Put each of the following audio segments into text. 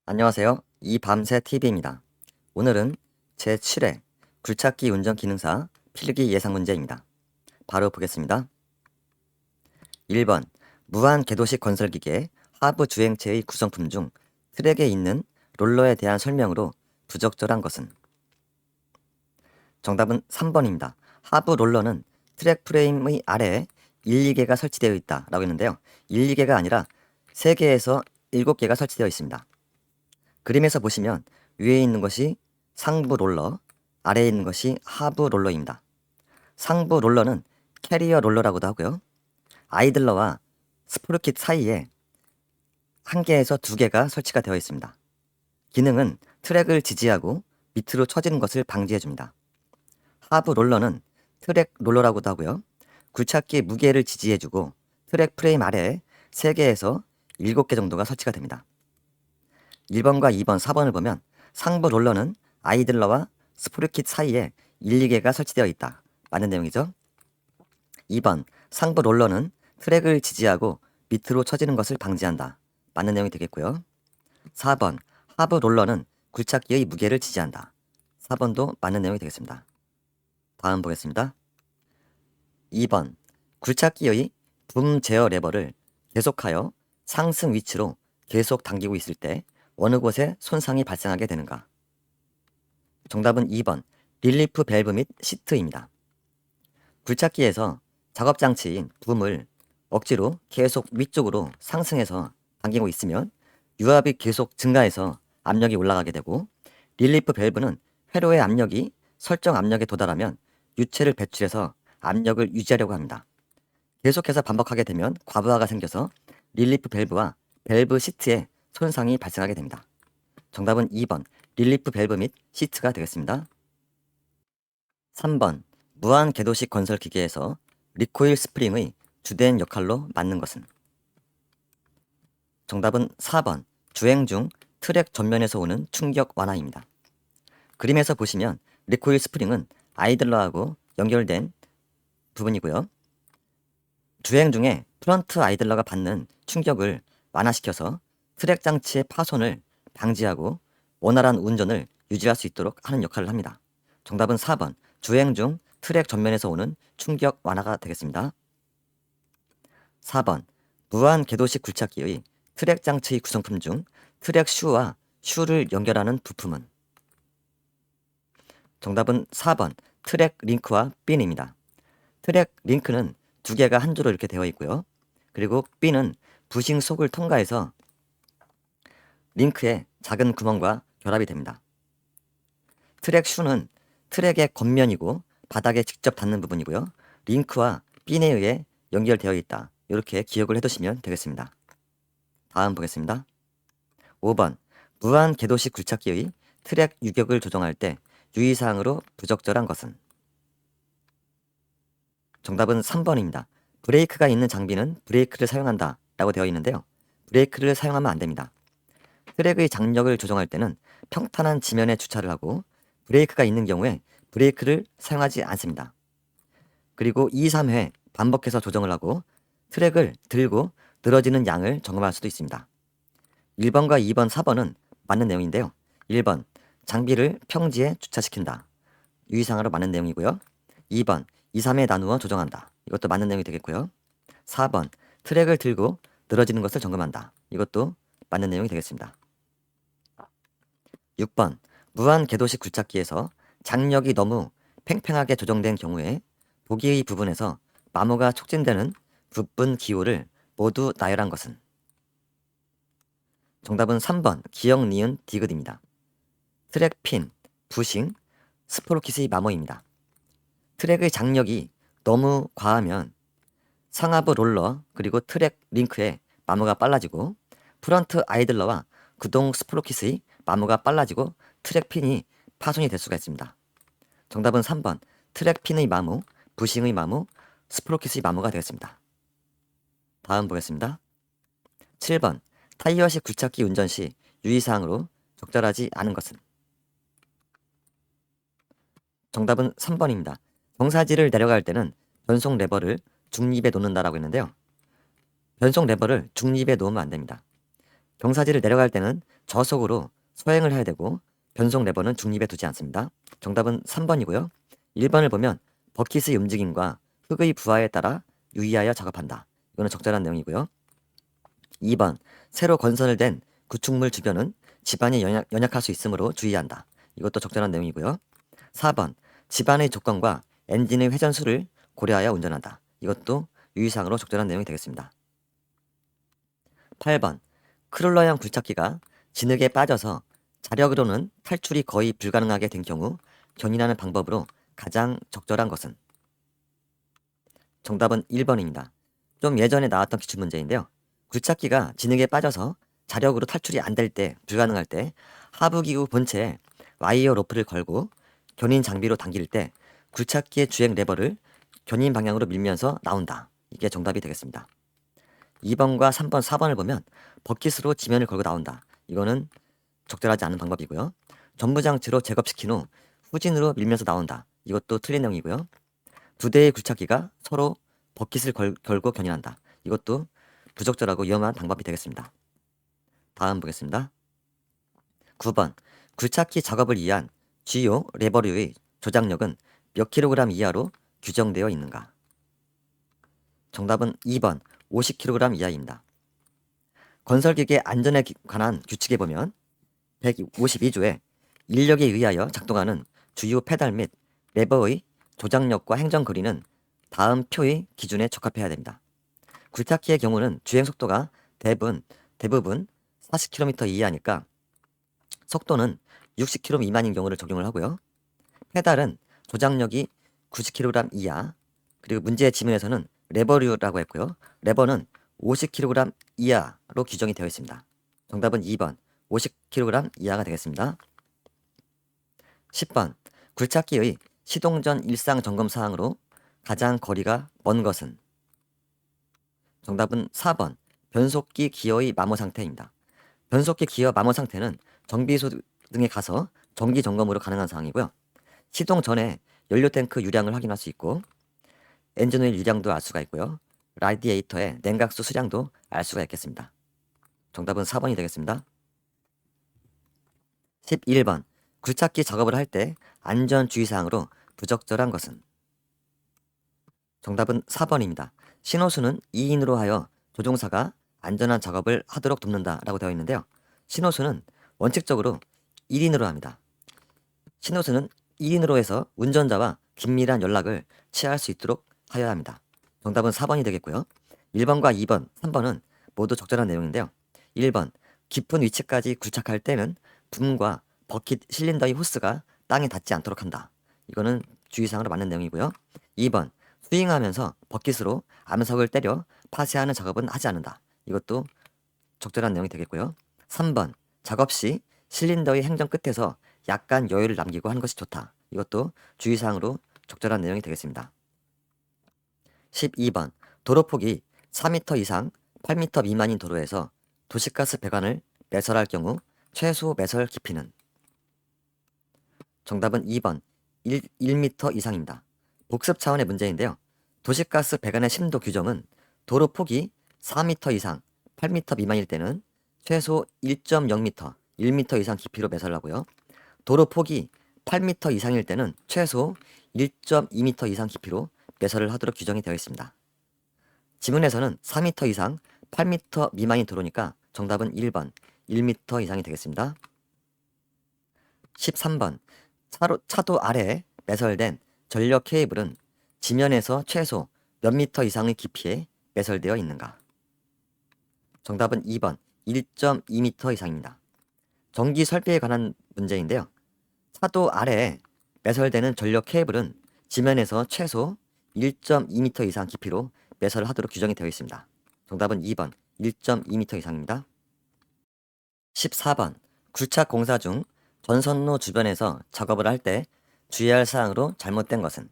안녕하세요. 이 밤새 TV입니다. 오늘은 제7회 굴착기 운전 기능사 필기 예상 문제입니다. 바로 보겠습니다. 1번 무한 궤도식 건설기계 하부 주행체의 구성품 중 트랙에 있는 롤러에 대한 설명으로 부적절한 것은? 정답은 3번입니다. 하부 롤러는 트랙 프레임의 아래에 1, 2개가 설치되어 있다라고 했는데요. 1, 2개가 아니라 3개에서 7개가 설치되어 있습니다. 그림에서 보시면 위에 있는 것이 상부 롤러, 아래에 있는 것이 하부 롤러입니다. 상부 롤러는 캐리어 롤러라고도 하고요. 아이들러와 스프루킷 사이에 1개에서 2개가 설치가 되어 있습니다. 기능은 트랙을 지지하고 밑으로 처지는 것을 방지해줍니다. 하부 롤러는 트랙 롤러라고도 하고요. 굴착기 무게를 지지해주고 트랙 프레임 아래에 3개에서 7개 정도가 설치가 됩니다. 1번과 2번, 4번을 보면 상부 롤러는 아이들러와 스프루킷 사이에 1, 2개가 설치되어 있다. 맞는 내용이죠. 2번, 상부 롤러는 트랙을 지지하고 밑으로 처지는 것을 방지한다. 맞는 내용이 되겠고요. 4번, 하부 롤러는 굴착기의 무게를 지지한다. 4번도 맞는 내용이 되겠습니다. 다음 보겠습니다. 2번, 굴착기의 붐 제어 레버를 계속하여 상승 위치로 계속 당기고 있을 때 어느 곳에 손상이 발생하게 되는가? 정답은 2번 릴리프 밸브 및 시트입니다. 굴착기에서 작업장치인 붐을 억지로 계속 위쪽으로 상승해서 당기고 있으면 유압이 계속 증가해서 압력이 올라가게 되고, 릴리프 밸브는 회로의 압력이 설정 압력에 도달하면 유체를 배출해서 압력을 유지하려고 합니다. 계속해서 반복하게 되면 과부하가 생겨서 릴리프 밸브와 밸브 시트에 손상이 발생하게 됩니다. 정답은 2번 릴리프 밸브 및 시트가 되겠습니다. 3번 무한 궤도식 건설 기계에서 리코일 스프링의 주된 역할로 맡는 것은? 정답은 4번 주행 중 트랙 전면에서 오는 충격 완화입니다. 그림에서 보시면 리코일 스프링은 아이들러하고 연결된 부분이고요. 주행 중에 프런트 아이들러가 받는 충격을 완화시켜서 트랙 장치의 파손을 방지하고 원활한 운전을 유지할 수 있도록 하는 역할을 합니다. 정답은 4번 주행 중 트랙 전면에서 오는 충격 완화가 되겠습니다. 4번 무한 궤도식 굴착기의 트랙 장치의 구성품 중 트랙 슈와 슈를 연결하는 부품은? 정답은 4번 트랙 링크와 핀입니다. 트랙 링크는 2개가 한 줄로 이렇게 되어 있고요. 그리고 핀은 부싱 속을 통과해서 링크의 작은 구멍과 결합이 됩니다. 트랙 슈는 트랙의 겉면이고 바닥에 직접 닿는 부분이고요. 링크와 핀에 의해 연결되어 있다. 이렇게 기억을 해두시면 되겠습니다. 다음 보겠습니다. 5번 무한 궤도식 굴착기의 트랙 유격을 조정할 때 유의사항으로 부적절한 것은? 정답은 3번입니다. 브레이크가 있는 장비는 브레이크를 사용한다 라고 되어 있는데요. 브레이크를 사용하면 안 됩니다. 트랙의 장력을 조정할 때는 평탄한 지면에 주차를 하고, 브레이크가 있는 경우에 브레이크를 사용하지 않습니다. 그리고 2, 3회 반복해서 조정을 하고 트랙을 들고 늘어지는 양을 점검할 수도 있습니다. 1번과 2번, 4번은 맞는 내용인데요. 1번 장비를 평지에 주차시킨다. 유의사항으로 맞는 내용이고요. 2번 2, 3회 나누어 조정한다. 이것도 맞는 내용이 되겠고요. 4번 트랙을 들고 늘어지는 것을 점검한다. 이것도 맞는 내용이 되겠습니다. 6번 무한 궤도식 굴착기에서 장력이 너무 팽팽하게 조정된 경우에 보기의 부분에서 마모가 촉진되는 부분 기호를 모두 나열한 것은? 정답은 3번 기역, 니은, 디귿입니다. 트랙 핀, 부싱, 스프로킷의 마모입니다. 트랙의 장력이 너무 과하면 상하부 롤러 그리고 트랙 링크의 마모가 빨라지고, 프런트 아이들러와 구동 스프로킷의 마모가 빨라지고 트랙 핀이 파손이 될 수가 있습니다. 정답은 3번 트랙 핀의 마모, 부싱의 마모, 스프로킷의 마모가 되겠습니다. 다음 보겠습니다. 7번 타이어식 굴착기 운전 시 유의사항으로 적절하지 않은 것은? 정답은 3번입니다. 경사지를 내려갈 때는 변속 레버를 중립에 놓는다라고 했는데요. 변속 레버를 중립에 놓으면 안 됩니다. 경사지를 내려갈 때는 저속으로 서행을 해야 되고 변속 레버는 중립에 두지 않습니다. 정답은 3번이고요. 1번을 보면 버킷의 움직임과 흙의 부하에 따라 유의하여 작업한다. 이거는 적절한 내용이고요. 2번 새로 건설을 된 구축물 주변은 집안이 연약할 수 있으므로 주의한다. 이것도 적절한 내용이고요. 4번 집안의 조건과 엔진의 회전수를 고려하여 운전한다. 이것도 유의사항으로 적절한 내용이 되겠습니다. 8번 크롤러형 굴착기가 진흙에 빠져서 자력으로는 탈출이 거의 불가능하게 된 경우 견인하는 방법으로 가장 적절한 것은? 정답은 1번입니다. 좀 예전에 나왔던 기출문제인데요. 굴착기가 진흙에 빠져서 자력으로 탈출이 안 될 때, 불가능할 때 하부기구 본체에 와이어 로프를 걸고 견인 장비로 당길 때 굴착기의 주행 레버를 견인 방향으로 밀면서 나온다. 이게 정답이 되겠습니다. 2번과 3번, 4번을 보면 버킷으로 지면을 걸고 나온다. 이거는 적절하지 않은 방법이고요. 전부장치로 제겁시킨 후 후진으로 밀면서 나온다. 이것도 틀린 내용이고요. 두 대의 굴착기가 서로 버킷을 걸고 견인한다. 이것도 부적절하고 위험한 방법이 되겠습니다. 다음 보겠습니다. 9번 굴착기 작업을 위한 주요 레버류의 조작력은 몇 킬로그램 이하로 규정되어 있는가? 정답은 2번 50kg 이하입니다. 건설기계 안전에 관한 규칙에 보면 152조에 인력에 의하여 작동하는 주요 페달 및 레버의 조작력과 행정거리는 다음 표의 기준에 적합해야 됩니다. 굴착기의 경우는 주행 속도가 대부분 40km 이하니까 속도는 60km 미만인 경우를 적용을 하고요. 페달은 조작력이 90kg 이하, 그리고 문제의 지문에서는 레버류라고 했고요. 레버는 50kg 이하로 규정이 되어 있습니다. 정답은 2번 50kg 이하가 되겠습니다. 10번 굴착기의 시동 전 일상 점검 사항으로 가장 거리가 먼 것은? 정답은 4번 변속기 기어의 마모 상태입니다. 변속기 기어 마모 상태는 정비소 등에 가서 정기 점검으로 가능한 사항이고요. 시동 전에 연료 탱크 유량을 확인할 수 있고 엔진 오일 유량도 알 수가 있고요. 라디에이터의 냉각수 수량도 알 수가 있겠습니다. 정답은 4번이 되겠습니다. 11번 굴착기 작업을 할 때 안전주의사항으로 부적절한 것은? 정답은 4번입니다. 신호수는 2인으로 하여 조종사가 안전한 작업을 하도록 돕는다 라고 되어 있는데요. 신호수는 원칙적으로 1인으로 합니다. 신호수는 1인으로 해서 운전자와 긴밀한 연락을 취할 수 있도록 하여야 합니다. 정답은 4번이 되겠고요. 1번과 2번, 3번은 모두 적절한 내용인데요. 1번 깊은 위치까지 굴착할 때는 붐과 버킷 실린더의 호스가 땅에 닿지 않도록 한다. 이거는 주의사항으로 맞는 내용이고요. 2번 스윙하면서 버킷으로 암석을 때려 파쇄하는 작업은 하지 않는다. 이것도 적절한 내용이 되겠고요. 3번 작업 시 실린더의 행정 끝에서 약간 여유를 남기고 하는 것이 좋다. 이것도 주의사항으로 적절한 내용이 되겠습니다. 12번 도로폭이 4m 이상 8m 미만인 도로에서 도시가스 배관을 매설할 경우 최소 매설 깊이는? 정답은 2번 1m 이상입니다. 복습 차원의 문제인데요. 도시가스 배관의 심도 규정은 도로 폭이 4m 이상 8m 미만일 때는 최소 1.0m 1m 이상 깊이로 매설하고요. 도로 폭이 8m 이상일 때는 최소 1.2m 이상 깊이로 매설을 하도록 규정이 되어 있습니다. 지문에서는 4m 이상 8m 미만인 도로니까 정답은 1번 1m 이상이 되겠습니다. 13번 차도 아래에 매설된 전력 케이블은 지면에서 최소 몇 미터 이상의 깊이에 매설되어 있는가? 정답은 2번 1.2m 이상입니다. 전기 설비에 관한 문제인데요. 차도 아래에 매설되는 전력 케이블은 지면에서 최소 1.2m 이상 깊이로 매설을 하도록 규정이 되어 있습니다. 정답은 2번 1.2m 이상입니다. 14번 굴착 공사 중 전선로 주변에서 작업을 할 때 주의할 사항으로 잘못된 것은?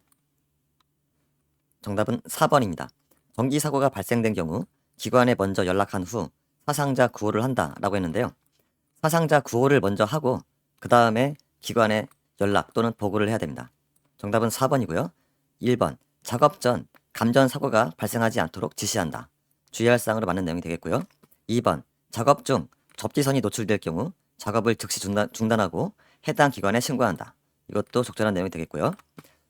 정답은 4번입니다. 전기 사고가 발생된 경우 기관에 먼저 연락한 후 사상자 구호를 한다라고 했는데요. 사상자 구호를 먼저 하고 그 다음에 기관에 연락 또는 보고를 해야 됩니다. 정답은 4번이고요. 1번 작업 전 감전 사고가 발생하지 않도록 지시한다. 주의할 사항으로 맞는 내용이 되겠고요. 2번 작업 중 접지선이 노출될 경우 작업을 즉시 중단하고 해당 기관에 신고한다. 이것도 적절한 내용이 되겠고요.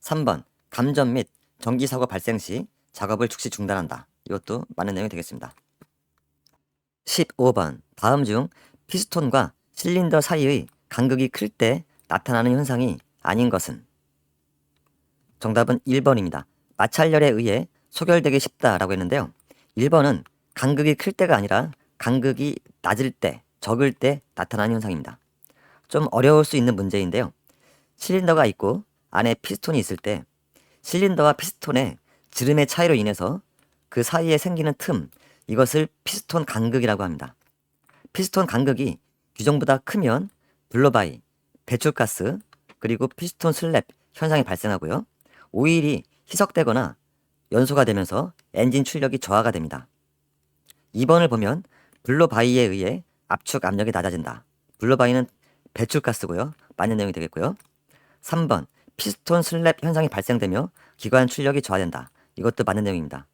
3번 감전 및 전기 사고 발생 시 작업을 즉시 중단한다. 이것도 맞는 내용이 되겠습니다. 15번 다음 중 피스톤과 실린더 사이의 간극이 클 때 나타나는 현상이 아닌 것은? 정답은 1번입니다. 마찰열에 의해 소결되기 쉽다라고 했는데요. 1번은 간극이 클 때가 아니라 간극이 낮을 때, 적을 때 나타나는 현상입니다. 좀 어려울 수 있는 문제인데요. 실린더가 있고 안에 피스톤이 있을 때 실린더와 피스톤의 지름의 차이로 인해서 그 사이에 생기는 틈, 이것을 피스톤 간극이라고 합니다. 피스톤 간극이 규정보다 크면 블로바이, 배출가스, 그리고 피스톤 슬랩 현상이 발생하고요. 오일이 희석되거나 연소가 되면서 엔진 출력이 저하가 됩니다. 2번을 보면 블로바이에 의해 압축 압력이 낮아진다. 블로바이는 배출가스고요. 맞는 내용이 되겠고요. 3번 피스톤 슬랩 현상이 발생되며 기관 출력이 저하된다. 이것도 맞는 내용입니다.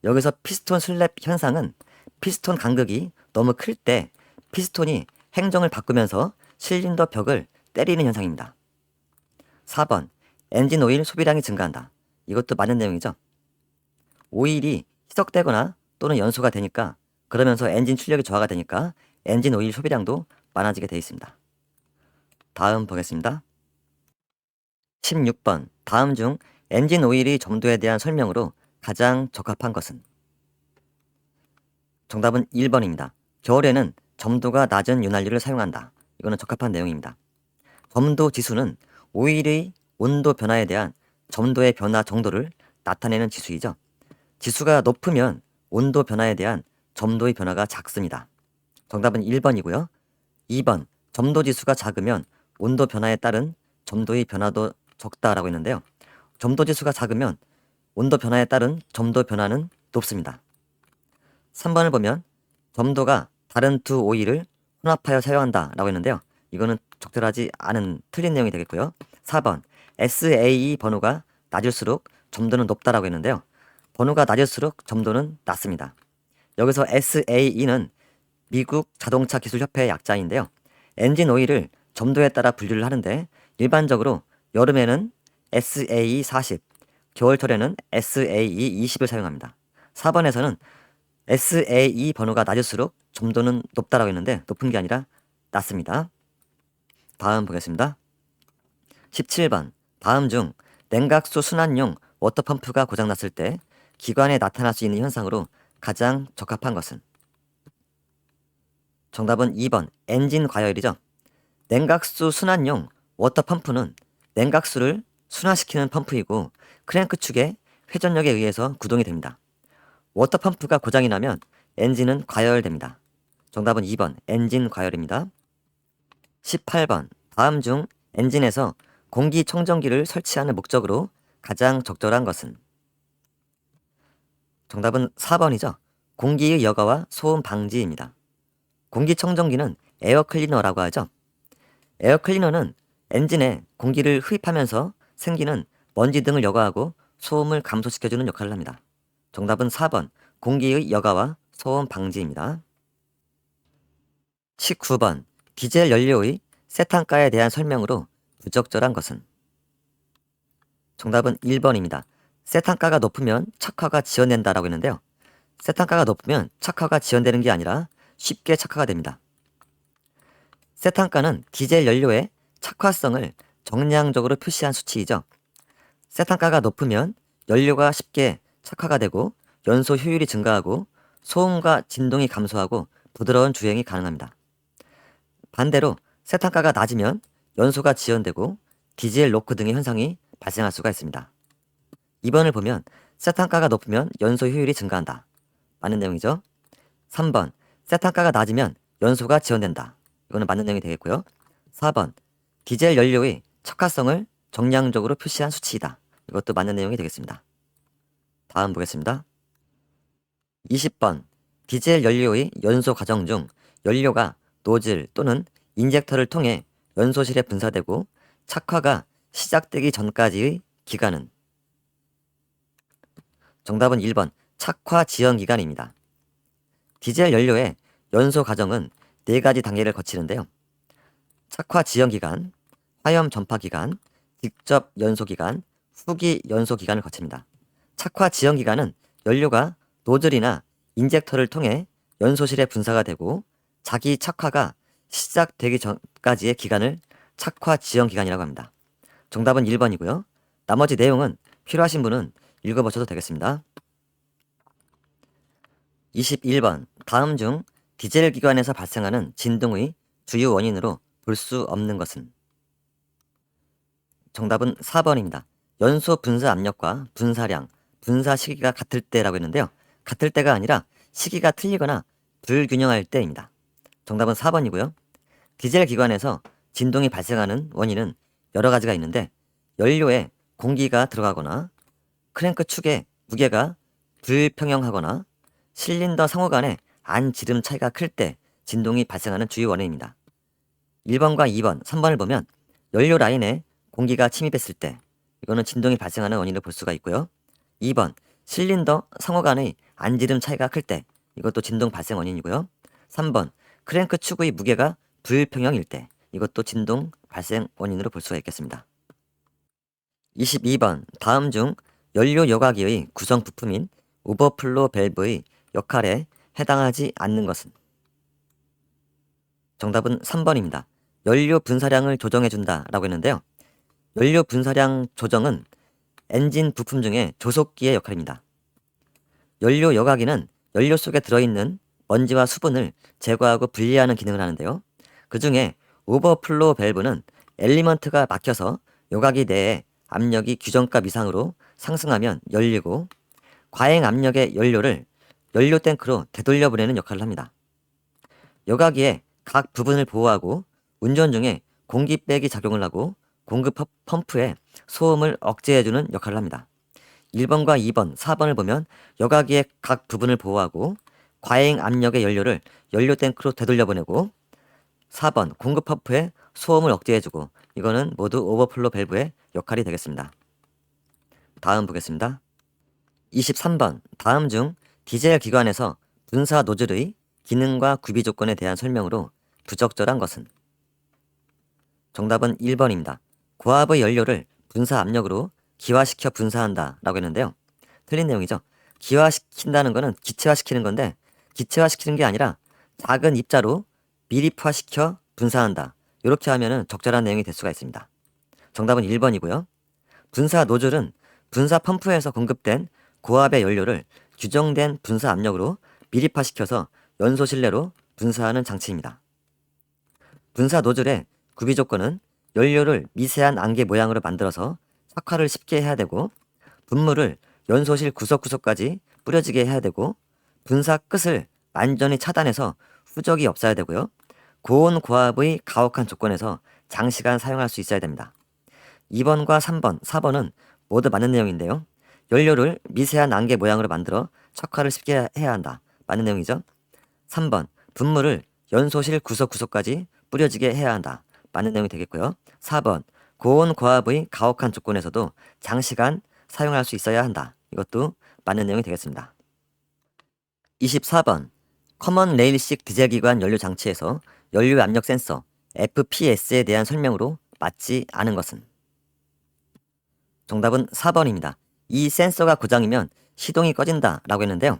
여기서 피스톤 슬랩 현상은 피스톤 간극이 너무 클 때 피스톤이 행정을 바꾸면서 실린더 벽을 때리는 현상입니다. 4번 엔진 오일 소비량이 증가한다. 이것도 맞는 내용이죠. 오일이 희석되거나 또는 연소가 되니까 그러면서 엔진 출력이 저하가 되니까 엔진 오일 소비량도 많아지게 되어 있습니다. 다음 보겠습니다. 16번 다음 중 엔진 오일의 점도에 대한 설명으로 가장 적합한 것은? 정답은 1번입니다. 겨울에는 점도가 낮은 윤활유를 사용한다. 이거는 적합한 내용입니다. 점도 지수는 오일의 온도 변화에 대한 점도의 변화 정도를 나타내는 지수이죠. 지수가 높으면 온도 변화에 대한 점도의 변화가 작습니다. 정답은 1번이고요. 2번 점도 지수가 작으면 온도 변화에 따른 점도의 변화도 적다라고 했는데요. 점도 지수가 작으면 온도 변화에 따른 점도 변화는 높습니다. 3번을 보면 점도가 다른 두 오일을 혼합하여 사용한다라고 했는데요. 이거는 적절하지 않은 틀린 내용이 되겠고요. 4번 SAE 번호가 낮을수록 점도는 높다라고 했는데요. 번호가 낮을수록 점도는 낮습니다. 여기서 SAE는 미국 자동차 기술협회의 약자인데요. 엔진 오일을 점도에 따라 분류를 하는데 일반적으로 여름에는 SAE 40, 겨울철에는 SAE 20을 사용합니다. 4번에서는 SAE 번호가 낮을수록 점도는 높다라고 했는데 높은 게 아니라 낮습니다. 다음 보겠습니다. 17번 다음 중 냉각수 순환용 워터펌프가 고장났을 때 기관에 나타날 수 있는 현상으로 가장 적합한 것은? 정답은 2번 엔진 과열이죠. 냉각수 순환용 워터펌프는 냉각수를 순환시키는 펌프이고 크랭크 축의 회전력에 의해서 구동이 됩니다. 워터펌프가 고장이 나면 엔진은 과열됩니다. 정답은 2번 엔진 과열입니다. 18번 다음 중 엔진에서 공기청정기를 설치하는 목적으로 가장 적절한 것은? 정답은 4번이죠. 공기의 여과와 소음 방지입니다. 공기청정기는 에어클리너라고 하죠. 에어클리너는 엔진에 공기를 흡입하면서 생기는 먼지 등을 여과하고 소음을 감소시켜주는 역할을 합니다. 정답은 4번 공기의 여과와 소음 방지입니다. 19번 디젤 연료의 세탄가에 대한 설명으로 부적절한 것은? 정답은 1번입니다. 세탄가가 높으면 착화가 지연된다라고 했는데요. 세탄가가 높으면 착화가 지연되는 게 아니라 쉽게 착화가 됩니다. 세탄가는 디젤 연료의 착화성을 정량적으로 표시한 수치이죠. 세탄가가 높으면 연료가 쉽게 착화가 되고 연소 효율이 증가하고 소음과 진동이 감소하고 부드러운 주행이 가능합니다. 반대로 세탄가가 낮으면 연소가 지연되고 디젤 로크 등의 현상이 발생할 수가 있습니다. 2번을 보면 세탄가가 높으면 연소 효율이 증가한다. 맞는 내용이죠. 3번 세탄가가 낮으면 연소가 지연된다. 이거는 맞는 내용이 되겠고요. 4번 디젤 연료의 척화성을 정량적으로 표시한 수치이다. 이것도 맞는 내용이 되겠습니다. 다음 보겠습니다. 20번 디젤 연료의 연소 과정 중 연료가 노즐 또는 인젝터를 통해 연소실에 분사되고 착화가 시작되기 전까지의 기간은? 정답은 1번 착화 지연 기간입니다. 디젤 연료의 연소 과정은 4가지 단계를 거치는데요. 착화 지연 기간, 화염 전파 기간, 직접 연소 기간, 후기 연소 기간을 거칩니다. 착화 지연 기간은 연료가 노즐이나 인젝터를 통해 연소실에 분사가 되고 자기 착화가 시작되기 전까지의 기간을 착화 지연 기간이라고 합니다. 정답은 1번이고요. 나머지 내용은 필요하신 분은 읽어보셔도 되겠습니다. 21번. 다음 중 디젤 기관에서 발생하는 진동의 주요 원인으로 볼 수 없는 것은? 정답은 4번입니다. 연소 분사 압력과 분사량, 분사 시기가 같을 때라고 했는데요. 같을 때가 아니라 시기가 틀리거나 불균형할 때입니다. 정답은 4번이고요. 디젤 기관에서 진동이 발생하는 원인은 여러 가지가 있는데 연료에 공기가 들어가거나 크랭크 축의 무게가 불평형하거나 실린더 상호 간의 안 지름 차이가 클 때 진동이 발생하는 주요 원인입니다. 1번과 2번, 3번을 보면 연료 라인에 공기가 침입했을 때 이거는 진동이 발생하는 원인을 볼 수가 있고요. 2번, 실린더 상호 간의 안 지름 차이가 클 때 이것도 진동 발생 원인이고요. 3번, 크랭크 축의 무게가 불평형일 때 이것도 진동 발생 원인으로 볼 수가 있겠습니다. 22번, 다음 중 연료 여과기의 구성 부품인 오버플로 밸브의 역할에 해당하지 않는 것은? 정답은 3번입니다. 연료 분사량을 조정해준다 라고 했는데요. 연료 분사량 조정은 엔진 부품 중에 조속기의 역할입니다. 연료 여과기는 연료 속에 들어있는 먼지와 수분을 제거하고 분리하는 기능을 하는데요. 그 중에 오버플로 밸브는 엘리먼트가 막혀서 여과기 내에 압력이 규정값 이상으로 상승하면 열리고 과행 압력의 연료를 연료 탱크로 되돌려 보내는 역할을 합니다. 여과기의 각 부분을 보호하고 운전 중에 공기백이 작용을 하고 공급 펌프에 소음을 억제해주는 역할을 합니다. 1번과 2번, 4번을 보면 여과기의 각 부분을 보호하고 과행 압력의 연료를 연료 탱크로 되돌려 보내고 4번 공급 펌프에 소음을 억제해주고 이거는 모두 오버플로 밸브의 역할이 되겠습니다. 다음 보겠습니다. 23번. 다음 중 디젤 기관에서 분사 노즐의 기능과 구비 조건에 대한 설명으로 부적절한 것은? 정답은 1번입니다. 고압의 연료를 분사 압력으로 기화시켜 분사한다 라고 했는데요. 틀린 내용이죠. 기화시킨다는 것은 기체화시키는 건데 기체화시키는 게 아니라 작은 입자로 미립화시켜 분사한다. 이렇게 하면 적절한 내용이 될 수가 있습니다. 정답은 1번이고요. 분사 노즐은 분사 펌프에서 공급된 고압의 연료를 규정된 분사 압력으로 미립화시켜서 연소실 내로 분사하는 장치입니다. 분사 노즐의 구비 조건은 연료를 미세한 안개 모양으로 만들어서 착화를 쉽게 해야 되고 분무를 연소실 구석구석까지 뿌려지게 해야 되고 분사 끝을 완전히 차단해서 후적이 없어야 되고요. 고온 고압의 가혹한 조건에서 장시간 사용할 수 있어야 됩니다. 2번과 3번, 4번은 모두 맞는 내용인데요. 연료를 미세한 안개 모양으로 만들어 착화를 쉽게 해야 한다. 맞는 내용이죠. 3번, 분무를 연소실 구석구석까지 뿌려지게 해야 한다. 맞는 내용이 되겠고요. 4번, 고온 고압의 가혹한 조건에서도 장시간 사용할 수 있어야 한다. 이것도 맞는 내용이 되겠습니다. 24번, 커먼 레일식 디젤 기관 연료 장치에서 연료 압력 센서 FPS에 대한 설명으로 맞지 않은 것은? 정답은 4번입니다. 이 센서가 고장이면 시동이 꺼진다 라고 했는데요.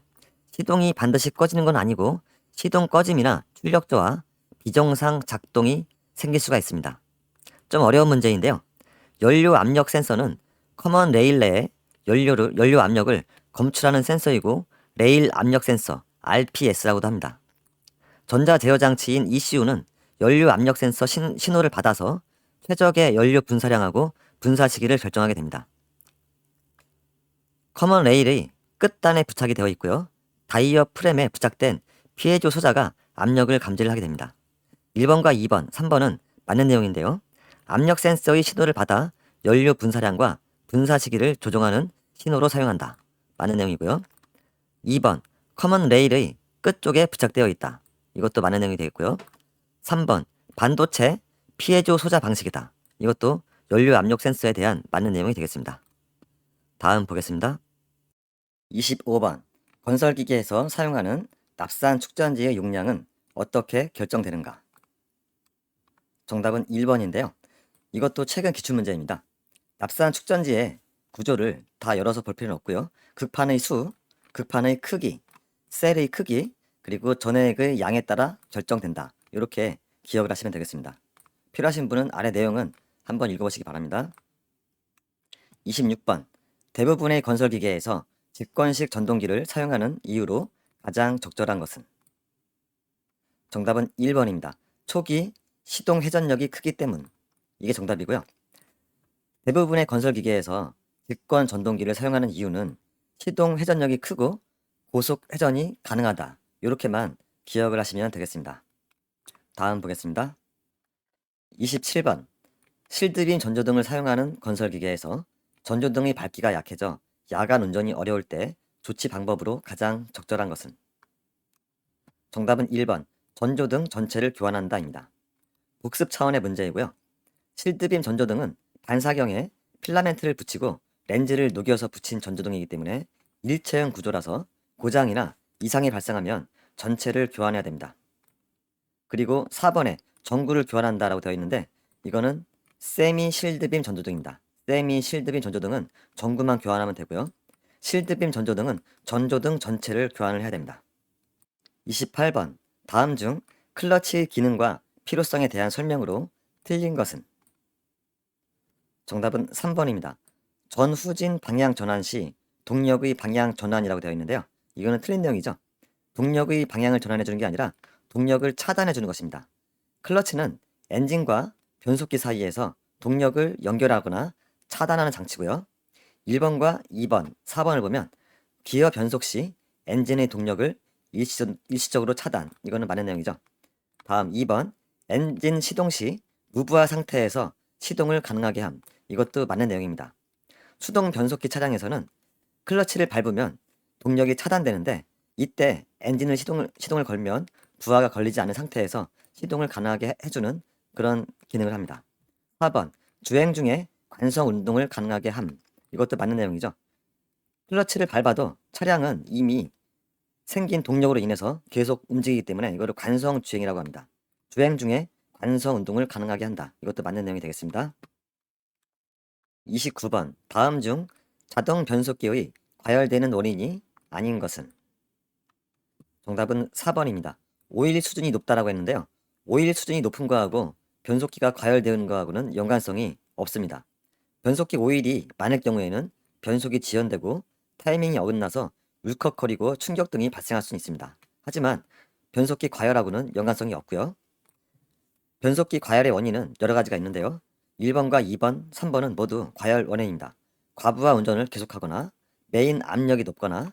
시동이 반드시 꺼지는 건 아니고 시동 꺼짐이나 출력 저하, 비정상 작동이 생길 수가 있습니다. 좀 어려운 문제인데요. 연료 압력 센서는 커먼 레일 내에 연료 압력을 검출하는 센서이고 레일 압력 센서 RPS라고도 합니다. 전자 제어 장치인 ECU는 연료 압력 센서 신호를 받아서 최적의 연료 분사량하고 분사 시기를 결정하게 됩니다. 커먼 레일의 끝단에 부착이 되어 있고요. 다이어 프렘에 부착된 피해조 소자가 압력을 감지를 하게 됩니다. 1번과 2번, 3번은 맞는 내용인데요. 압력 센서의 신호를 받아 연료 분사량과 분사 시기를 조정하는 신호로 사용한다. 맞는 내용이고요. 2번, 커먼 레일의 끝쪽에 부착되어 있다. 이것도 맞는 내용이 되겠고요. 3번, 반도체 피해조 소자 방식이다. 이것도 연료 압력 센서에 대한 맞는 내용이 되겠습니다. 다음 보겠습니다. 25번, 건설기계에서 사용하는 납산 축전지의 용량은 어떻게 결정되는가? 정답은 1번인데요. 이것도 최근 기출문제입니다. 납산 축전지의 구조를 다 열어서 볼 필요는 없고요. 극판의 수, 극판의 크기, 셀의 크기, 그리고 전액의 양에 따라 결정된다. 이렇게 기억을 하시면 되겠습니다. 필요하신 분은 아래 내용은 한번 읽어보시기 바랍니다. 26번. 대부분의 건설기계에서 직권식 전동기를 사용하는 이유로 가장 적절한 것은? 정답은 1번입니다. 초기 시동 회전력이 크기 때문. 이게 정답이고요. 대부분의 건설기계에서 직권 전동기를 사용하는 이유는 시동 회전력이 크고 고속 회전이 가능하다. 이렇게만 기억을 하시면 되겠습니다. 다음 보겠습니다. 27번. 실드빔 전조등을 사용하는 건설기계에서 전조등의 밝기가 약해져 야간 운전이 어려울 때 조치 방법으로 가장 적절한 것은? 정답은 1번. 전조등 전체를 교환한다입니다. 복습 차원의 문제이고요. 실드빔 전조등은 반사경에 필라멘트를 붙이고 렌즈를 녹여서 붙인 전조등이기 때문에 일체형 구조라서 고장이나 이상이 발생하면 전체를 교환해야 됩니다. 그리고 4번에 전구를 교환한다라고 되어 있는데 이거는 세미 실드빔 전조등입니다. 세미 실드빔 전조등은 전구만 교환하면 되고요. 실드빔 전조등은 전조등 전체를 교환을 해야 됩니다. 28번. 다음 중 클러치의 기능과 필요성에 대한 설명으로 틀린 것은? 정답은 3번입니다. 전후진 방향 전환 시 동력의 방향 전환이라고 되어 있는데요. 이거는 틀린 내용이죠. 동력의 방향을 전환해 주는 게 아니라 동력을 차단해 주는 것입니다. 클러치는 엔진과 변속기 사이에서 동력을 연결하거나 차단하는 장치고요. 1번과 2번, 4번을 보면 기어 변속 시 엔진의 동력을 일시적으로 차단. 이거는 맞는 내용이죠. 다음 2번, 엔진 시동 시 무부하 상태에서 시동을 가능하게 함. 이것도 맞는 내용입니다. 수동 변속기 차량에서는 클러치를 밟으면 동력이 차단되는데 이때 엔진을 시동을 걸면 부하가 걸리지 않은 상태에서 시동을 가능하게 해주는 그런 기능을 합니다. 4번, 주행 중에 관성 운동을 가능하게 함. 이것도 맞는 내용이죠. 클러치를 밟아도 차량은 이미 생긴 동력으로 인해서 계속 움직이기 때문에 이거를 관성 주행이라고 합니다. 주행 중에 관성 운동을 가능하게 한다. 이것도 맞는 내용이 되겠습니다. 29번. 다음 중 자동 변속기의 과열되는 원인이 아닌 것은? 정답은 4번입니다. 오일 수준이 높다라고 했는데요. 오일 수준이 높은 거하고 변속기가 과열되는 거하고는 연관성이 없습니다. 변속기 오일이 많을 경우에는 변속이 지연되고 타이밍이 어긋나서 울컥거리고 충격 등이 발생할 수 있습니다. 하지만 변속기 과열하고는 연관성이 없고요. 변속기 과열의 원인은 여러 가지가 있는데요. 1번과 2번, 3번은 모두 과열 원인입니다. 과부하 운전을 계속하거나 메인 압력이 높거나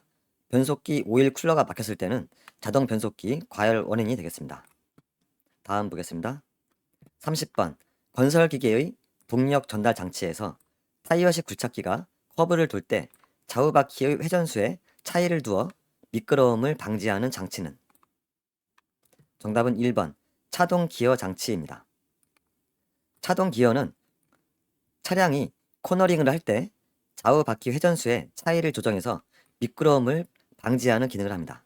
변속기 오일 쿨러가 막혔을 때는 자동 변속기 과열 원인이 되겠습니다. 다음 보겠습니다. 30번. 건설기계의 동력 전달 장치에서 타이어식 굴착기가 커브를 돌 때 좌우 바퀴의 회전수에 차이를 두어 미끄러움을 방지하는 장치는? 정답은 1번. 차동 기어 장치입니다. 차동 기어는 차량이 코너링을 할 때 좌우 바퀴 회전수의 차이를 조정해서 미끄러움을 방지하는 기능을 합니다.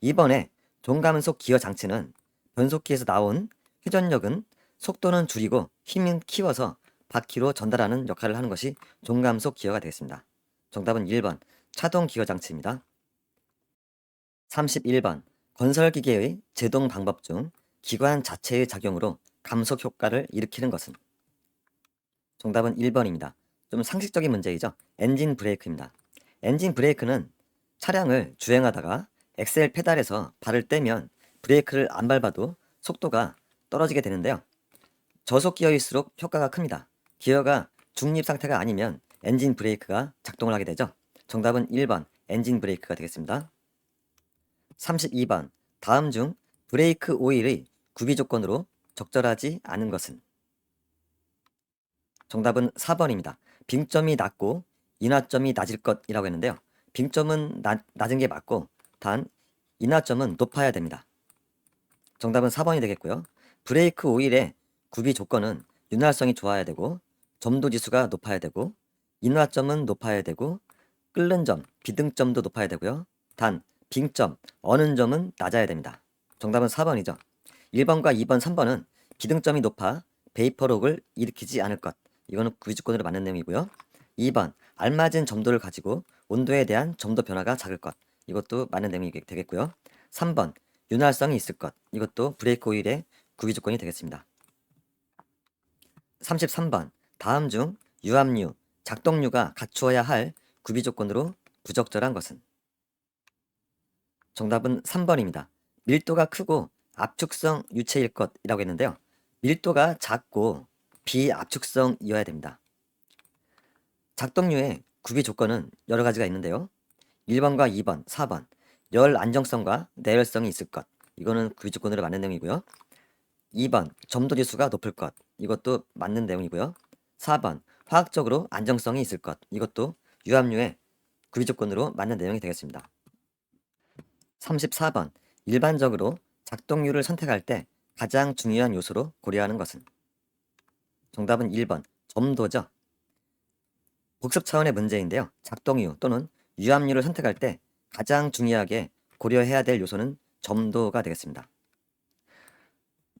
이번에 종감속 기어 장치는 변속기에서 나온 회전력은 속도는 줄이고 힘은 키워서 바퀴로 전달하는 역할을 하는 것이 종감속 기어가 되겠습니다. 정답은 1번 차동 기어 장치입니다. 31번 건설기계의 제동 방법 중 기관 자체의 작용으로 감속 효과를 일으키는 것은? 정답은 1번입니다. 좀 상식적인 문제이죠. 엔진 브레이크입니다. 엔진 브레이크는 차량을 주행하다가 엑셀 페달에서 발을 떼면 브레이크를 안 밟아도 속도가 떨어지게 되는데요. 저속 기어일수록 효과가 큽니다. 기어가 중립 상태가 아니면 엔진 브레이크가 작동을 하게 되죠. 정답은 1번 엔진 브레이크가 되겠습니다. 32번 다음 중 브레이크 오일의 구비 조건으로 적절하지 않은 것은? 정답은 4번입니다. 빙점이 낮고 인하점이 낮을 것이라고 했는데요. 빙점은 낮은 게 맞고 단 인하점은 높아야 됩니다. 정답은 4번이 되겠고요. 브레이크 오일의 구비 조건은 윤활성이 좋아야 되고 점도 지수가 높아야 되고 인하점은 높아야 되고 끓는 점, 비등점도 높아야 되고요. 단 빙점, 어는 점은 낮아야 됩니다. 정답은 4번이죠. 1번과 2번, 3번은 기등점이 높아 베이퍼록을 일으키지 않을 것. 이거는 구기조건으로 맞는 내용이고요. 2번 알맞은 점도를 가지고 온도에 대한 점도 변화가 작을 것. 이것도 맞는 내용이 되겠고요. 3번 윤활성이 있을 것. 이것도 브레이크 오일의 구기조건이 되겠습니다. 33번 다음 중 유압류, 작동류가 갖추어야 할 구비조건으로 부적절한 것은? 정답은 3번입니다. 밀도가 크고 압축성 유체일 것이라고 했는데요. 밀도가 작고 비압축성이어야 됩니다. 작동류의 구비 조건은 여러 가지가 있는데요. 1번과 2번, 4번 열 안정성과 내열성이 있을 것. 이거는 구비 조건으로 맞는 내용이고요. 2번 점도지수가 높을 것. 이것도 맞는 내용이고요. 4번 화학적으로 안정성이 있을 것. 이것도 유압류의 구비 조건으로 맞는 내용이 되겠습니다. 34번 일반적으로 작동류를 선택할 때 가장 중요한 요소로 고려하는 것은? 정답은 1번 점도죠. 복습 차원의 문제인데요. 작동류 또는 유압류를 선택할 때 가장 중요하게 고려해야 될 요소는 점도가 되겠습니다.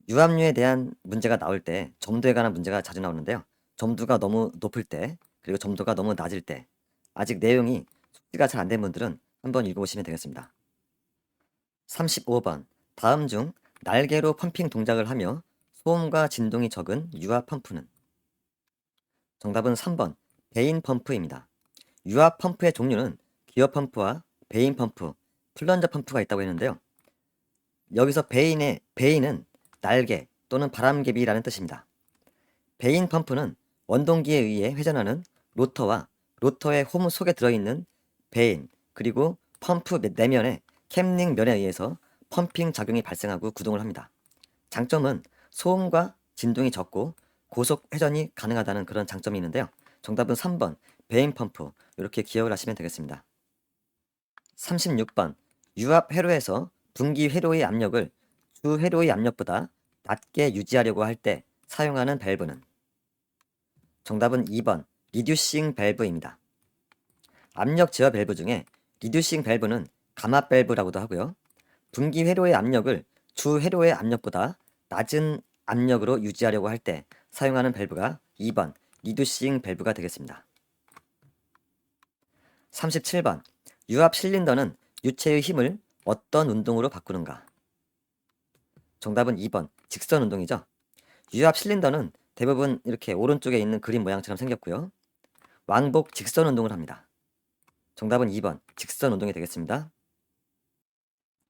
유압류에 대한 문제가 나올 때 점도에 관한 문제가 자주 나오는데요. 점도가 너무 높을 때 그리고 점도가 너무 낮을 때 아직 내용이 숙지가 잘 안 된 분들은 한번 읽어보시면 되겠습니다. 35번 다음 중 날개로 펌핑 동작을 하며 소음과 진동이 적은 유압 펌프는? 정답은 3번 베인 펌프입니다. 유압 펌프의 종류는 기어 펌프와 베인 펌프, 플런저 펌프가 있다고 했는데요. 여기서 베인은 날개 또는 바람개비라는 뜻입니다. 베인 펌프는 원동기에 의해 회전하는 로터와 로터의 홈 속에 들어있는 베인 그리고 펌프 내면의 캠링 면에 의해서 펌핑 작용이 발생하고 구동을 합니다. 장점은 소음과 진동이 적고 고속 회전이 가능하다는 그런 장점이 있는데요. 정답은 3번 베인 펌프 이렇게 기억을 하시면 되겠습니다. 36번 유압 회로에서 분기 회로의 압력을 주 회로의 압력보다 낮게 유지하려고 할 때 사용하는 밸브는? 정답은 2번 리듀싱 밸브입니다. 압력 제어 밸브 중에 리듀싱 밸브는 감압 밸브라고도 하고요. 분기 회로의 압력을 주 회로의 압력보다 낮은 압력으로 유지하려고 할 때 사용하는 밸브가 2번 리듀싱 밸브가 되겠습니다. 37번 유압 실린더는 유체의 힘을 어떤 운동으로 바꾸는가? 정답은 2번 직선 운동이죠. 유압 실린더는 대부분 이렇게 오른쪽에 있는 그림 모양처럼 생겼고요. 왕복 직선 운동을 합니다. 정답은 2번 직선 운동이 되겠습니다.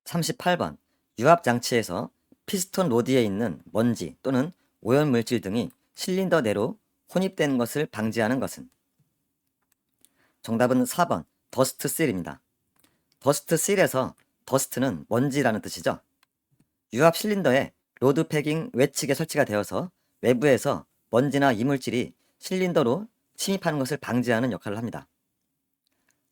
38번 유압 장치에서 피스톤 로드에 있는 먼지 또는 오염물질 등이 실린더 내로 혼입되는 것을 방지하는 것은? 정답은 4번 더스트 실입니다. 더스트 실에서 더스트는 먼지라는 뜻이죠. 유압 실린더에 로드 패깅 외측에 설치가 되어서 외부에서 먼지나 이물질이 실린더로 침입하는 것을 방지하는 역할을 합니다.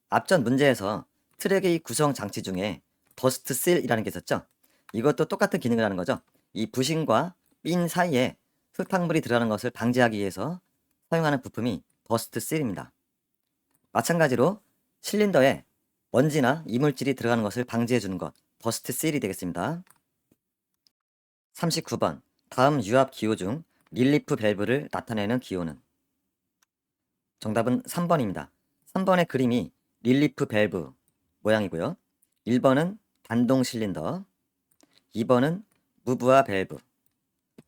앞전 문제에서 트랙의 구성 장치 중에 더스트 실이라는 게 있었죠. 이것도 똑같은 기능을 하는 거죠. 이 부신과 핀 사이에 흙탕물이 들어가는 것을 방지하기 위해서 사용하는 부품이 더스트 실입니다. 마찬가지로 실린더에 먼지나 이물질이 들어가는 것을 방지해 주는 것, 더스트 실이 되겠습니다. 39번 다음 유압 기호 중 릴리프 밸브를 나타내는 기호는? 정답은 3번입니다. 3번의 그림이 릴리프 밸브 모양이고요. 1번은 단동 실린더, 2번은 무브화 밸브,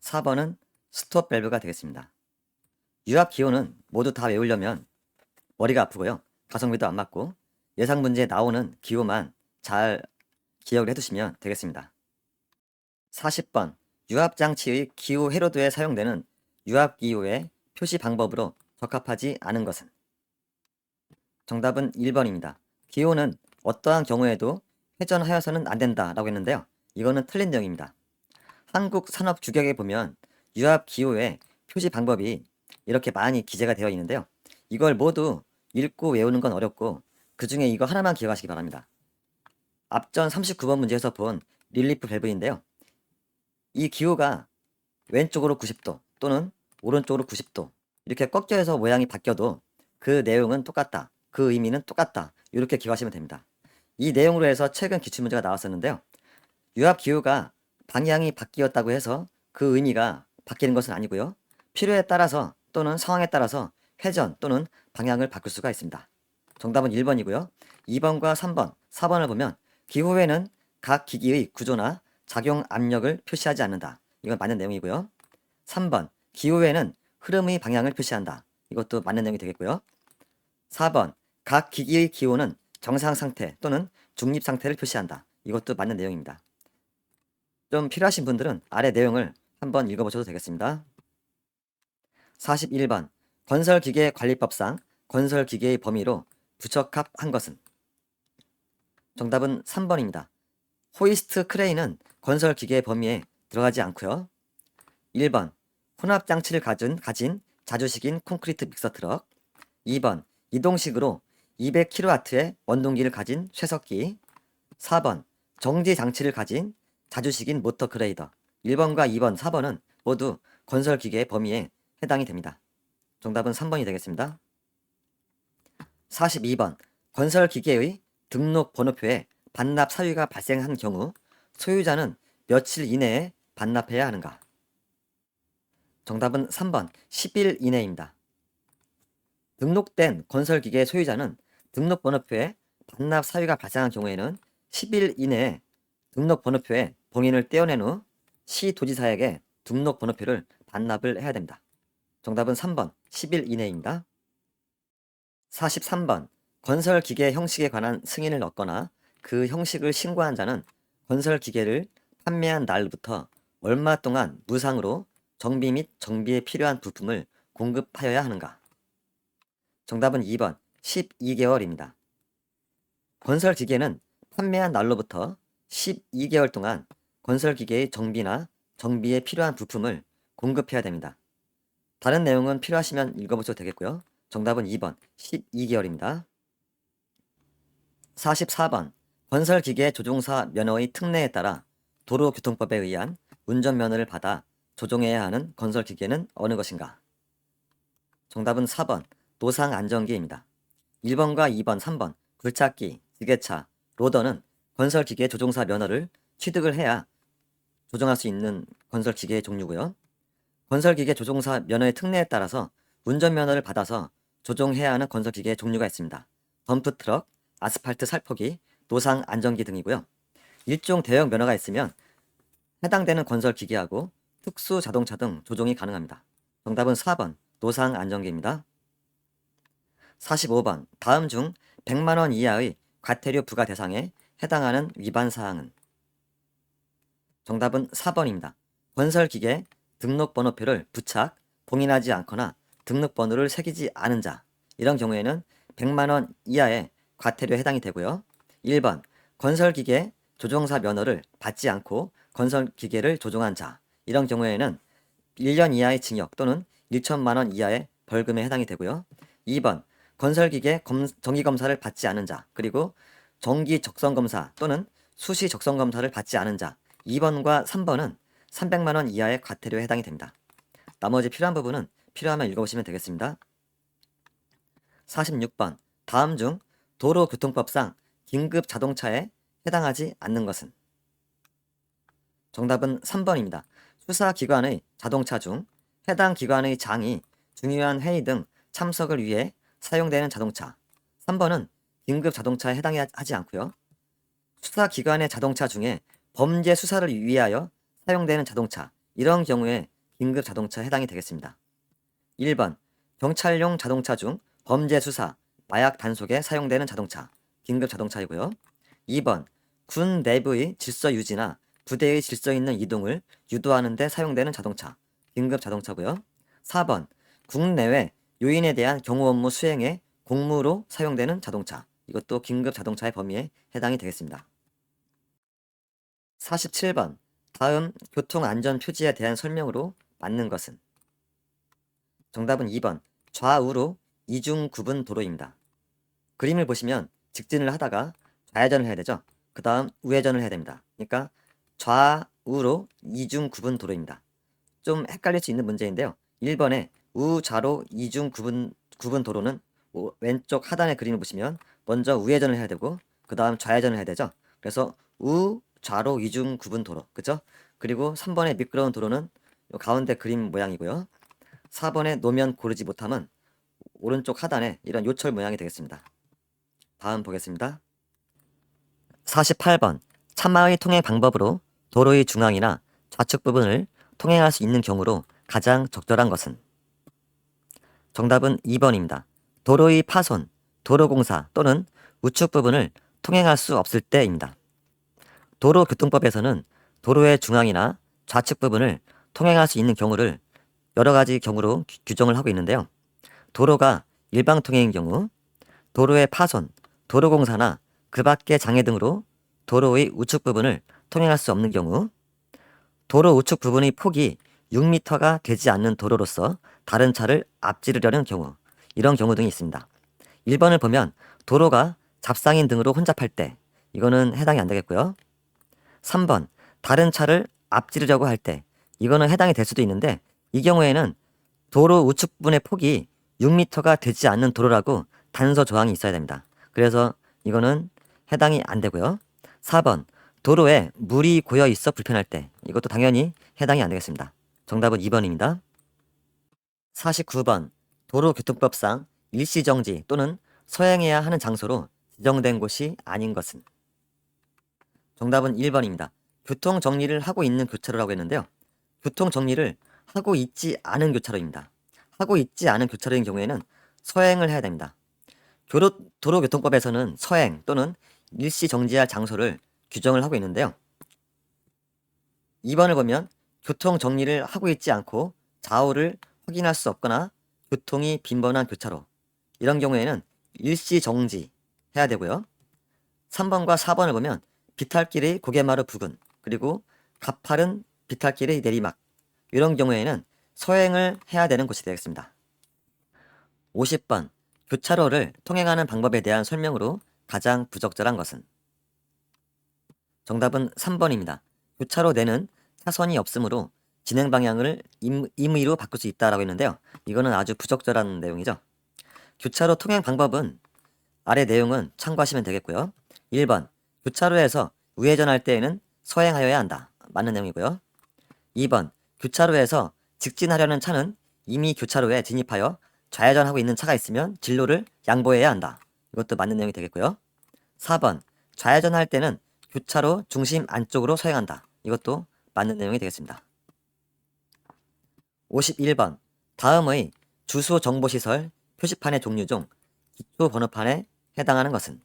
4번은 스톱 밸브가 되겠습니다. 유압 기호는 모두 다 외우려면 머리가 아프고요. 가성비도 안 맞고 예상 문제에 나오는 기호만 잘 기억을 해두시면 되겠습니다. 40번 유압 장치의 기호 회로도에 사용되는 유압 기호의 표시 방법으로 적합하지 않은 것은? 정답은 1번입니다. 기호는 어떠한 경우에도 회전하여서는 안 된다 라고 했는데요. 이거는 틀린 내용입니다. 한국 산업 규격에 보면 유압 기호의 표시 방법이 이렇게 많이 기재가 되어 있는데요. 이걸 모두 읽고 외우는 건 어렵고 그 중에 이거 하나만 기억하시기 바랍니다. 앞전 39번 문제에서 본 릴리프 밸브인데요. 이 기호가 왼쪽으로 90도 또는 오른쪽으로 90도 이렇게 꺾여서 모양이 바뀌어도 그 내용은 똑같다. 그 의미는 똑같다. 이렇게 기억하시면 됩니다. 이 내용으로 해서 최근 기출문제가 나왔었는데요. 유압 기호가 방향이 바뀌었다고 해서 그 의미가 바뀌는 것은 아니고요. 필요에 따라서 또는 상황에 따라서 회전 또는 방향을 바꿀 수가 있습니다. 정답은 1번이고요. 2번과 3번, 4번을 보면 기호회는 각 기기의 구조나 작용 압력을 표시하지 않는다. 이건 맞는 내용이고요. 3번, 기호회는 흐름의 방향을 표시한다. 이것도 맞는 내용이 되겠고요. 4번, 각 기기의 기호는 정상 상태 또는 중립 상태를 표시한다. 이것도 맞는 내용입니다. 좀 필요하신 분들은 아래 내용을 한번 읽어보셔도 되겠습니다. 41번, 건설기계관리법상 건설기계의 범위로 부적합한 것은? 정답은 3번입니다. 호이스트 크레인은 건설기계의 범위에 들어가지 않고요. 1번, 혼합장치를 가진 자주식인 콘크리트 믹서 트럭. 2번, 이동식으로 200kW의 원동기를 가진 쇠석기. 4번, 정지장치를 가진 자주식인 모터 그레이더. 1번과 2번, 4번은 모두 건설기계의 범위에 해당이 됩니다. 정답은 3번이 되겠습니다. 42번, 건설기계의 등록 번호표에 반납 사유가 발생한 경우 소유자는 며칠 이내에 반납해야 하는가? 정답은 3번, 10일 이내입니다. 등록된 건설기계 소유자는 등록번호표에 반납 사유가 발생한 경우에는 10일 이내에 등록번호표에 봉인을 떼어낸 후 시도지사에게 등록번호표를 반납을 해야 됩니다. 정답은 3번, 10일 이내입니다. 43번, 건설기계 형식에 관한 승인을 얻거나 그 형식을 신고한 자는 건설기계를 판매한 날부터 얼마 동안 무상으로 정비 및 정비에 필요한 부품을 공급하여야 하는가? 정답은 2번, 12개월입니다. 건설기계는 판매한 날로부터 12개월 동안 건설기계의 정비나 정비에 필요한 부품을 공급해야 됩니다. 다른 내용은 필요하시면 읽어보셔도 되겠고요. 정답은 2번, 12개월입니다. 44번, 건설기계 조종사 면허의 특례에 따라 도로교통법에 의한 운전면허를 받아 조종해야 하는 건설기계는 어느 것인가? 정답은 4번, 노상안전기입니다. 1번과 2번, 3번, 굴착기, 지게차, 로더는 건설기계 조종사 면허를 취득을 해야 조종할 수 있는 건설기계의 종류고요. 건설기계 조종사 면허의 특례에 따라서 운전면허를 받아서 조종해야 하는 건설기계의 종류가 있습니다. 덤프트럭, 아스팔트 살포기, 노상안전기 등이고요. 일종 대형 면허가 있으면 해당되는 건설기계하고 특수 자동차 등 조종이 가능합니다. 정답은 4번, 노상안전기입니다. 45번, 다음 중 100만원 이하의 과태료 부과 대상에 해당하는 위반 사항은? 정답은 4번입니다. 건설기계 등록번호표를 부착, 봉인하지 않거나 등록번호를 새기지 않은 자, 이런 경우에는 100만원 이하의 과태료에 해당이 되고요. 1번, 건설기계 조종사 면허를 받지 않고 건설기계를 조종한 자, 이런 경우에는 1년 이하의 징역 또는 1천만원 이하의 벌금에 해당이 되고요. 2번, 건설기계 정기검사를 받지 않은 자, 그리고 정기 적성검사 또는 수시 적성검사를 받지 않은 자, 2번과 3번은 300만원 이하의 과태료에 해당이 됩니다. 나머지 필요한 부분은 필요하면 읽어보시면 되겠습니다. 46번, 다음 중 도로교통법상 긴급 자동차에 해당하지 않는 것은? 정답은 3번입니다. 수사기관의 자동차 중 해당 기관의 장이 중요한 회의 등 참석을 위해 사용되는 자동차. 3번은 긴급 자동차에 해당하지 않고요. 수사기관의 자동차 중에 범죄 수사를 위하여 사용되는 자동차, 이런 경우에 긴급 자동차에 해당이 되겠습니다. 1번, 경찰용 자동차 중 범죄 수사, 마약 단속에 사용되는 자동차, 긴급 자동차이고요. 2번, 군 내부의 질서 유지나 부대의 질서 있는 이동을 유도하는 데 사용되는 자동차, 긴급 자동차고요. 4번, 국내외 요인에 대한 경호 업무 수행에 공무로 사용되는 자동차, 이것도 긴급 자동차의 범위에 해당이 되겠습니다. 47번, 다음 교통안전표지에 대한 설명으로 맞는 것은? 정답은 2번, 좌우로 이중 구분 도로입니다. 그림을 보시면 직진을 하다가 좌회전을 해야 되죠. 그 다음 우회전을 해야 됩니다. 그러니까 좌우로 이중 구분 도로입니다. 좀 헷갈릴 수 있는 문제인데요. 1번에 우좌로 이중 구분 도로는 왼쪽 하단의 그림을 보시면 먼저 우회전을 해야 되고 그 다음 좌회전을 해야 되죠. 그래서 우좌로 이중 구분 도로, 그죠? 그리고 3번의 미끄러운 도로는 요 가운데 그림 모양이고요. 4번의 노면 고르지 못함은 오른쪽 하단에 이런 요철 모양이 되겠습니다. 다음 보겠습니다. 48번 차마의 통행 방법으로 도로의 중앙이나 좌측 부분을 통행할 수 있는 경우로 가장 적절한 것은? 정답은 2번입니다. 도로의 파손, 도로공사 또는 우측 부분을 통행할 수 없을 때입니다. 도로교통법에서는 도로의 중앙이나 좌측 부분을 통행할 수 있는 경우를 여러 가지 경우로 규정을 하고 있는데요. 도로가 일방통행인 경우, 도로의 파손, 도로공사나 그 밖의 장애 등으로 도로의 우측 부분을 통행할 수 없는 경우, 도로 우측 부분의 폭이 6m가 되지 않는 도로로서 다른 차를 앞지르려는 경우, 이런 경우 등이 있습니다. 1번을 보면 도로가 잡상인 등으로 혼잡할 때, 이거는 해당이 안 되겠고요. 3번, 다른 차를 앞지르려고 할 때, 이거는 해당이 될 수도 있는데, 이 경우에는 도로 우측 부분의 폭이 6m가 되지 않는 도로라고 단서 조항이 있어야 됩니다. 그래서 이거는 해당이 안 되고요. 4번, 도로에 물이 고여 있어 불편할 때, 이것도 당연히 해당이 안 되겠습니다. 정답은 2번입니다. 49번, 도로교통법상 일시정지 또는 서행해야 하는 장소로 지정된 곳이 아닌 것은? 정답은 1번입니다. 교통정리를 하고 있는 교차로라고 했는데요. 교통정리를 하고 있지 않은 교차로입니다. 하고 있지 않은 교차로인 경우에는 서행을 해야 됩니다. 도로교통법에서는 서행 또는 일시 정지할 장소를 규정을 하고 있는데요. 2번을 보면 교통정리를 하고 있지 않고 좌우를 확인할 수 없거나 교통이 빈번한 교차로, 이런 경우에는 일시 정지 해야 되고요. 3번과 4번을 보면 비탈길의 고개마루 부근, 그리고 가파른 비탈길의 내리막, 이런 경우에는 서행을 해야 되는 곳이 되겠습니다. 50번, 교차로를 통행하는 방법에 대한 설명으로 가장 부적절한 것은? 정답은 3번입니다. 교차로 내는 차선이 없으므로 진행 방향을 임의로 바꿀 수 있다라고 했는데요. 이거는 아주 부적절한 내용이죠. 교차로 통행 방법은 아래 내용은 참고하시면 되겠고요. 1번, 교차로에서 우회전할 때에는 서행하여야 한다. 맞는 내용이고요. 2번, 교차로에서 직진하려는 차는 이미 교차로에 진입하여 좌회전하고 있는 차가 있으면 진로를 양보해야 한다. 이것도 맞는 내용이 되겠고요. 4번, 좌회전할 때는 교차로 중심 안쪽으로 서행한다. 이것도 맞는 내용이 되겠습니다. 51번, 다음의 주소 정보시설 표시판의 종류 중 기초 번호판에 해당하는 것은?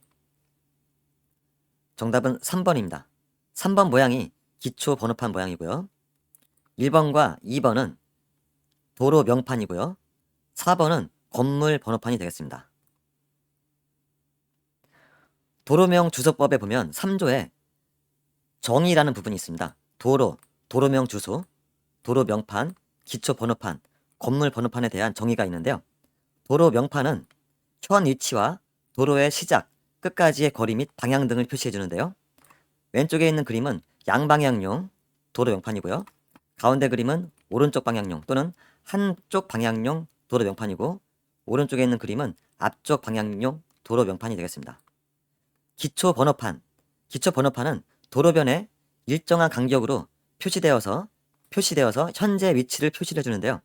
정답은 3번입니다. 3번 모양이 기초 번호판 모양이고요. 1번과 2번은 도로 명판이고요. 4번은 건물 번호판이 되겠습니다. 도로명 주소법에 보면 3조에 정의라는 부분이 있습니다. 도로, 도로명 주소, 도로 명판, 기초 번호판, 건물 번호판에 대한 정의가 있는데요. 도로 명판은 현 위치와 도로의 시작, 끝까지의 거리 및 방향 등을 표시해 주는데요. 왼쪽에 있는 그림은 양방향용 도로 명판이고요. 가운데 그림은 오른쪽 방향용 또는 한쪽 방향용 도로 명판이고, 오른쪽에 있는 그림은 앞쪽 방향용 도로 명판이 되겠습니다. 기초 번호판, 기초 번호판은 도로변에 일정한 간격으로 표시되어서 현재 위치를 표시해 주는데요.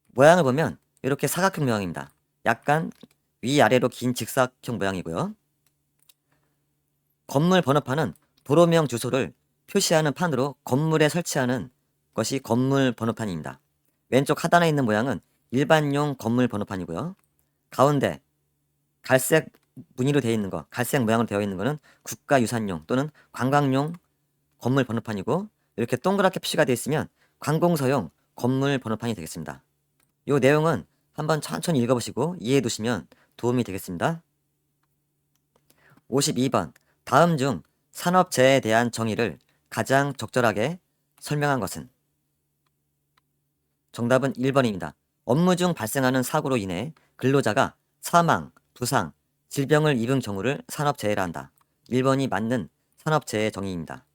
모양을 보면 이렇게 사각형 모양입니다. 약간 위아래로 긴 직사각형 모양이고요. 건물 번호판은 도로명 주소를 표시하는 판으로 건물에 설치하는 것이 건물 번호판입니다. 왼쪽 하단에 있는 모양은 일반용 건물 번호판이고요. 가운데 갈색 무늬로 되어 있는 거, 갈색 모양으로 되어 있는 거는 국가유산용 또는 관광용 건물 번호판이고, 이렇게 동그랗게 표시가 되어 있으면 관공서용 건물 번호판이 되겠습니다. 이 내용은 한번 천천히 읽어보시고 이해해 두시면 도움이 되겠습니다. 52번, 다음 중 산업재해에 대한 정의를 가장 적절하게 설명한 것은? 정답은 1번입니다. 업무 중 발생하는 사고로 인해 근로자가 사망, 부상, 질병을 입은 경우를 산업재해라 한다. 1번이 맞는 산업재해 정의입니다.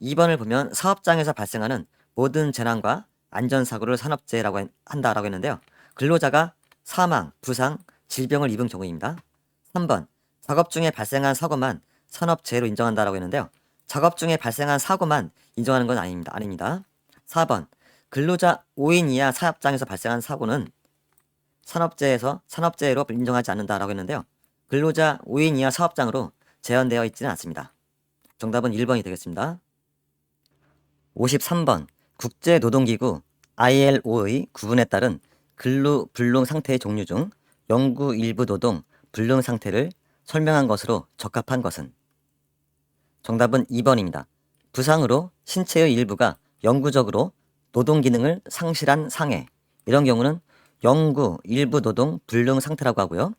2번을 보면 사업장에서 발생하는 모든 재난과 안전사고를 산업재해라고 한다라고 했는데요. 근로자가 사망, 부상, 질병을 입은 경우입니다. 3번, 작업 중에 발생한 사고만 산업재해로 인정한다라고 했는데요. 작업 중에 발생한 사고만 인정하는 건 아닙니다. 4번. 근로자 5인 이하 사업장에서 발생한 사고는 산업재해로 인정하지 않는다라고 했는데요. 근로자 5인 이하 사업장으로 제한되어 있지는 않습니다. 정답은 1번이 되겠습니다. 53번. 국제노동기구 ILO의 구분에 따른 근로 불능 상태의 종류 중 영구 일부 노동 불능 상태를 설명한 것으로 적합한 것은? 정답은 2번입니다. 부상으로 신체의 일부가 영구적으로 노동 기능을 상실한 상해. 이런 경우는 영구 일부 노동 불능 상태라고 하고요.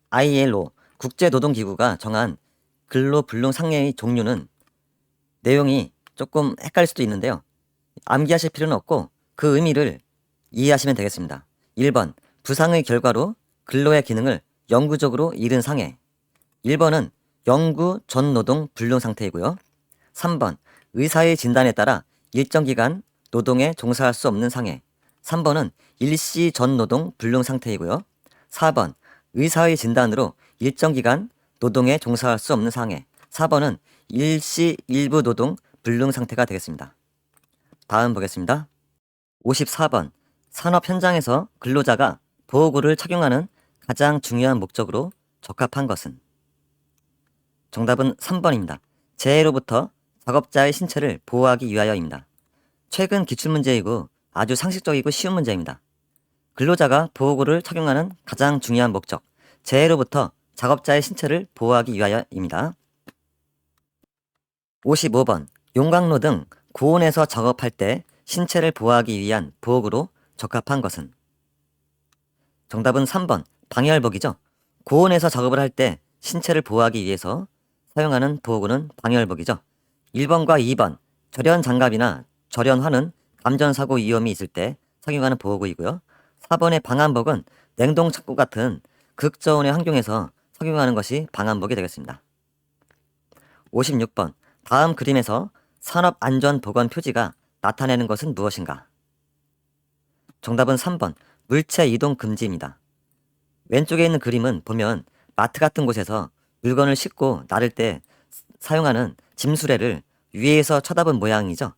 ILO 국제노동기구가 정한 근로 불능 상해의 종류는 내용이 조금 헷갈릴 수도 있는데요. 암기하실 필요는 없고 그 의미를 이해하시면 되겠습니다. 1번 부상의 결과로 근로의 기능을 영구적으로 잃은 상해. 1번은 영구 전노동 불능 상태이고요. 3번 의사의 진단에 따라 일정 기간 노동에 종사할 수 없는 상해. 3번은 일시 전노동 불능 상태이고요. 4번 의사의 진단으로 일정 기간 노동에 종사할 수 없는 상해. 4번은 일시 일부 노동 불능 상태가 되겠습니다. 다음 보겠습니다. 54번 산업 현장에서 근로자가 보호구를 착용하는 가장 중요한 목적으로 적합한 것은? 정답은 3번입니다. 재해로부터 작업자의 신체를 보호하기 위하여입니다. 최근 기출문제이고 아주 상식적이고 쉬운 문제입니다. 근로자가 보호구를 착용하는 가장 중요한 목적, 재해로부터 작업자의 신체를 보호하기 위하여입니다. 55번 용광로 등 고온에서 작업할 때 신체를 보호하기 위한 보호구로 적합한 것은? 정답은 3번 방열복이죠. 고온에서 작업을 할 때 신체를 보호하기 위해서 사용하는 보호구는 방열복이죠. 1번과 2번 절연장갑이나 절연화는 감전사고 위험이 있을 때 착용하는 보호구이고요. 4번의 방한복은 냉동창고 같은 극저온의 환경에서 착용하는 것이 방한복이 되겠습니다. 56번 다음 그림에서 산업안전보건 표지가 나타내는 것은 무엇인가? 정답은 3번 물체 이동 금지입니다. 왼쪽에 있는 그림은 보면 마트 같은 곳에서 물건을 싣고 나를 때 사용하는 짐수레를 위에서 쳐다본 모양이죠.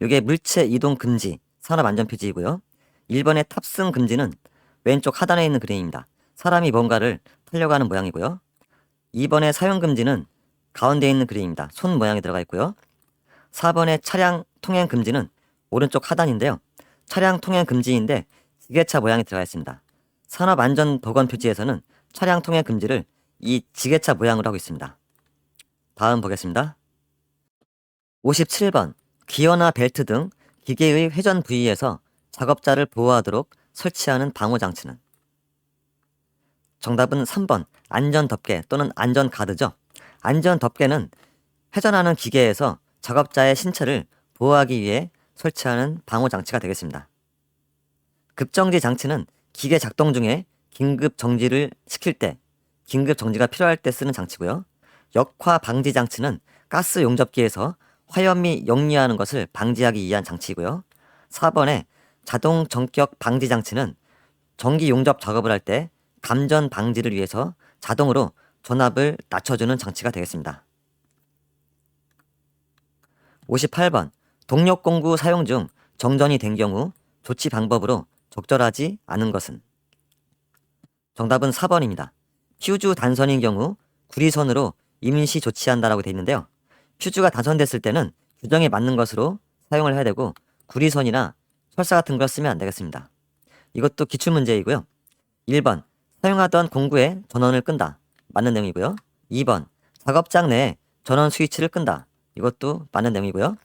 이게 물체 이동 금지 산업안전표지이고요. 1번의 탑승 금지는 왼쪽 하단에 있는 그림입니다. 사람이 뭔가를 타려고 하는 모양이고요. 2번의 사용 금지는 가운데 있는 그림입니다. 손 모양이 들어가 있고요. 4번의 차량 통행 금지는 오른쪽 하단인데요. 차량 통행 금지인데 지게차 모양이 들어가 있습니다. 산업안전보건표지에서는 차량 통행 금지를 이 지게차 모양으로 하고 있습니다. 다음 보겠습니다. 57번 기어나 벨트 등 기계의 회전 부위에서 작업자를 보호하도록 설치하는 방호장치는? 정답은 3번 안전덮개 또는 안전가드죠. 안전덮개는 회전하는 기계에서 작업자의 신체를 보호하기 위해 설치하는 방호장치가 되겠습니다. 급정지 장치는 기계 작동 중에 긴급 정지를 시킬 때, 긴급 정지가 필요할 때 쓰는 장치고요. 역화 방지 장치는 가스 용접기에서 화염이 역류하는 것을 방지하기 위한 장치이고요. 4번의 자동 전격 방지 장치는 전기 용접 작업을 할 때 감전 방지를 위해서 자동으로 전압을 낮춰주는 장치가 되겠습니다. 58번 동력 공구 사용 중 정전이 된 경우 조치 방법으로 적절하지 않은 것은? 정답은 4번입니다. 퓨즈 단선인 경우 구리선으로 임시 조치한다라고 되어 있는데요. 퓨즈가 단선됐을 때는 규정에 맞는 것으로 사용을 해야 되고 구리선이나 철사 같은 걸 쓰면 안 되겠습니다. 이것도 기출문제이고요. 1번 사용하던 공구의 전원을 끈다. 맞는 내용이고요. 2번 작업장 내에 전원 스위치를 끈다. 이것도 맞는 내용이고요.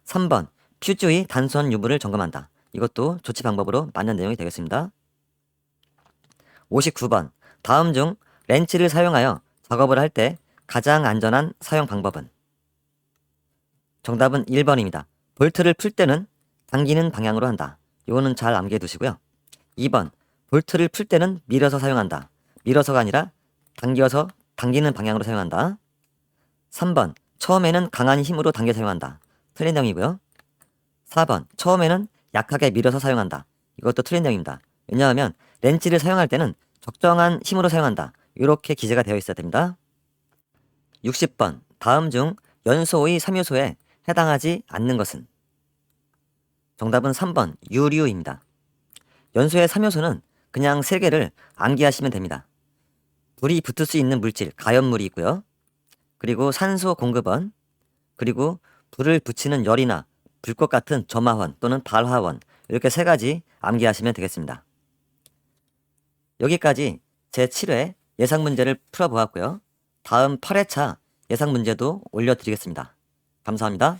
3번 퓨즈의 단선 유무를 점검한다. 이것도 조치 방법으로 맞는 내용이 되겠습니다. 59번 다음 중 렌치를 사용하여 작업을 할 때 가장 안전한 사용 방법은? 정답은 1번입니다. 볼트를 풀 때는 당기는 방향으로 한다. 이거는 잘 암기해 두시고요. 2번 볼트를 풀 때는 밀어서 사용한다. 밀어서가 아니라 당기는 방향으로 사용한다. 3번 처음에는 강한 힘으로 당겨 사용한다. 틀린 내용이고요. 4번 처음에는 약하게 밀어서 사용한다. 이것도 틀린 내용입니다. 왜냐하면 렌치를 사용할 때는 적정한 힘으로 사용한다. 이렇게 기재가 되어 있어야 됩니다. 60번 다음 중 연소의 3요소에 해당하지 않는 것은? 정답은 3번 유류입니다. 연소의 3요소는 그냥 3개를 암기하시면 됩니다. 불이 붙을 수 있는 물질, 가연물이 있고요. 그리고 산소 공급원, 그리고 불을 붙이는 열이나 불꽃 같은 점화원 또는 발화원, 이렇게 3가지 암기하시면 되겠습니다. 여기까지 제7회 예상 문제를 풀어보았고요. 다음 8회차 예상 문제도 올려드리겠습니다. 감사합니다.